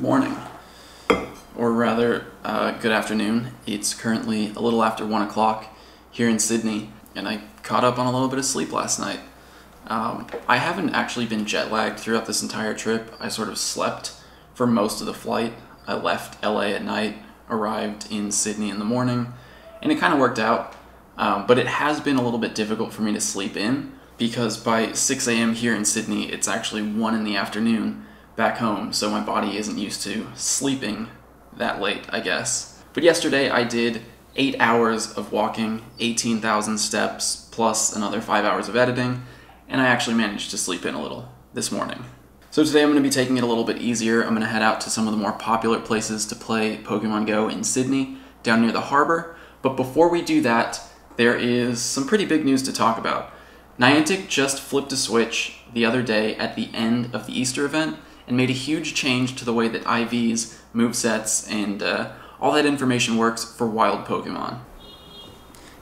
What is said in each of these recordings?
Good morning, or rather, good afternoon. It's currently a little after 1 o'clock here in Sydney, and I caught up on a little bit of sleep last night. I haven't actually been jet lagged throughout this entire trip. I sort of slept for most of the flight. I left LA at night, arrived in Sydney in the morning, and it kind of worked out. But it has been a little bit difficult for me to sleep in, because by 6 a.m. here in Sydney, it's actually 1 in the afternoon back home, so my body isn't used to sleeping that late, I guess. But yesterday I did 8 hours of walking, 18,000 steps, plus another 5 hours of editing, and I actually managed to sleep in a little this morning. So today I'm going to be taking it a little bit easier. I'm going to head out to some of the more popular places to play Pokemon Go in Sydney, down near the harbor. But before we do that, there is some pretty big news to talk about. Niantic just flipped a switch the other day at the end of the Easter event and made a huge change to the way that IVs, movesets, and all that information works for wild Pokemon.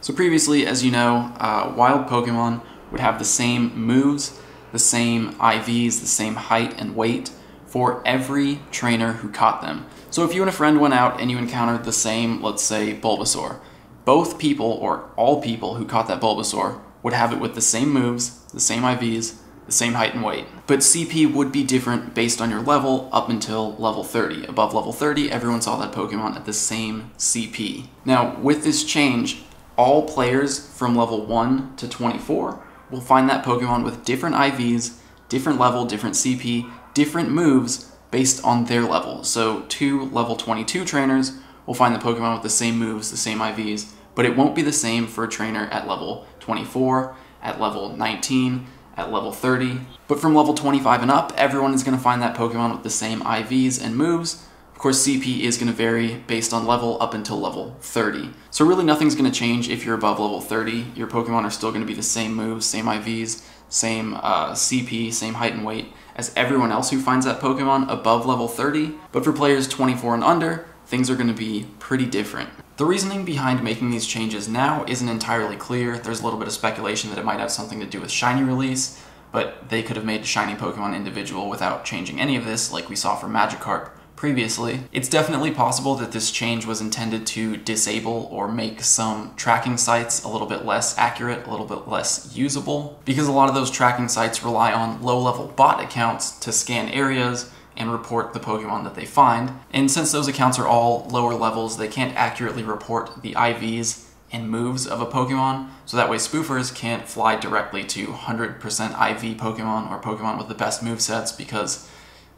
So previously, as you know, wild Pokemon would have the same moves, the same IVs, the same height and weight for every trainer who caught them. So if you and a friend went out and you encountered the same, let's say, Bulbasaur, both people, or all people who caught that Bulbasaur, would have it with the same moves, the same IVs, the same height and weight. But CP would be different based on your level up until level 30. Above level 30, everyone saw that Pokemon at the same CP. Now, with this change, all players from level 1 to 24 will find that Pokemon with different IVs, different level, different CP, different moves based on their level. So 2 level 22 trainers will find the Pokemon with the same moves, the same IVs, but it won't be the same for a trainer at level 24, at level 19, at level 30. But from level 25 and up, everyone is going to find that Pokemon with the same IVs and moves. Of course, CP is going to vary based on level up until level 30. So really nothing's going to change if you're above level 30. Your Pokemon are still going to be the same moves, same IVs, same CP, same height and weight as everyone else who finds that Pokemon above level 30. But for players 24 and under, things are going to be pretty different. The reasoning behind making these changes now isn't entirely clear. There's a little bit of speculation that it might have something to do with Shiny release, but they could have made Shiny Pokemon individual without changing any of this, like we saw for Magikarp previously. It's definitely possible that this change was intended to disable or make some tracking sites a little bit less accurate, a little bit less usable, because a lot of those tracking sites rely on low-level bot accounts to scan areas and report the Pokemon that they find. And since those accounts are all lower levels, they can't accurately report the IVs and moves of a Pokemon, so that way spoofers can't fly directly to 100% IV Pokemon or Pokemon with the best movesets, because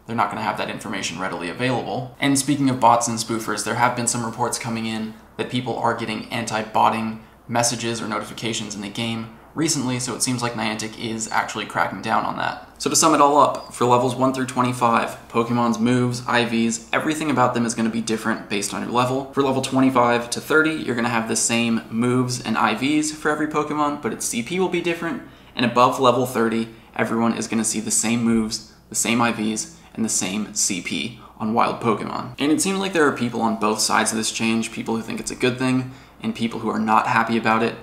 they're not going to have that information readily available. And speaking of bots and spoofers, there have been some reports coming in that people are getting anti-botting messages or notifications in the game recently, so it seems like Niantic is actually cracking down on that. So to sum it all up, for levels 1 through 25, Pokemon's moves, IVs, everything about them is going to be different based on your level. For level 25 to 30, you're going to have the same moves and IVs for every Pokemon, but its CP will be different. And above level 30, everyone is going to see the same moves, the same IVs, and the same CP on wild Pokemon. And it seems like there are people on both sides of this change, people who think it's a good thing, and people who are not happy about it.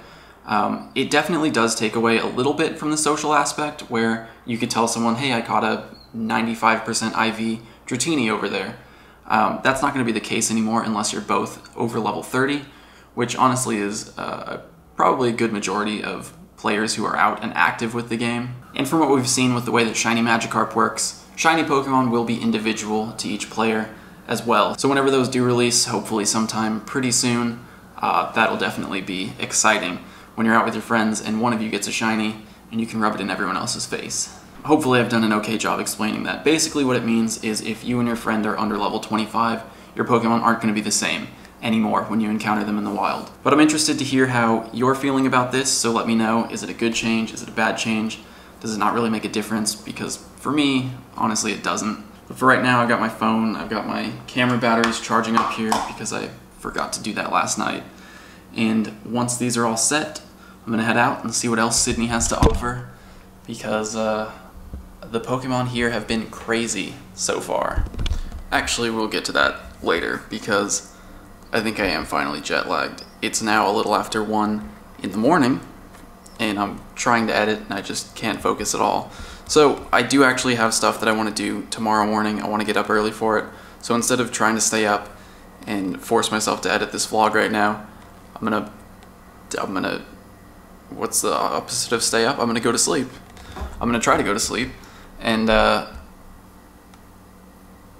It definitely does take away a little bit from the social aspect, where you could tell someone, hey, I caught a 95% IV Dratini over there. That's not going to be the case anymore unless you're both over level 30, which honestly is probably a good majority of players who are out and active with the game. And from what we've seen with the way that Shiny Magikarp works, Shiny Pokemon will be individual to each player as well. So whenever those do release, hopefully sometime pretty soon, that'll definitely be exciting when you're out with your friends and one of you gets a shiny and you can rub it in everyone else's face. Hopefully I've done an okay job explaining that. Basically what it means is if you and your friend are under level 25, your Pokemon aren't going to be the same anymore when you encounter them in the wild. But I'm interested to hear how you're feeling about this, so let me know. Is it a good change? Is it a bad change? Does it not really make a difference? Because for me, honestly, it doesn't. But for right now, I've got my phone, I've got my camera batteries charging up here because I forgot to do that last night. And once these are all set, I'm going to head out and see what else Sydney has to offer, because the Pokemon here have been crazy so far. Actually, we'll get to that later, because I think I am finally jet lagged. It's now a little after 1 in the morning, and I'm trying to edit and I just can't focus at all. So I do actually have stuff that I want to do tomorrow morning. I want to get up early for it. So instead of trying to stay up and force myself to edit this vlog right now, I'm gonna, what's the opposite of stay up? I'm gonna go to sleep. I'm gonna try to go to sleep, and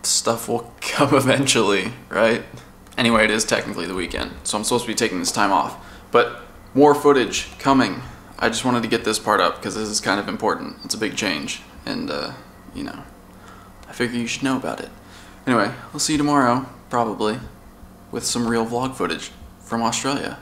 stuff will come eventually, right? Anyway, it is technically the weekend, so I'm supposed to be taking this time off. But more footage coming. I just wanted to get this part up because this is kind of important. It's a big change, and you know, I figure you should know about it. Anyway, I'll see you tomorrow, probably, with some real vlog footage from Australia.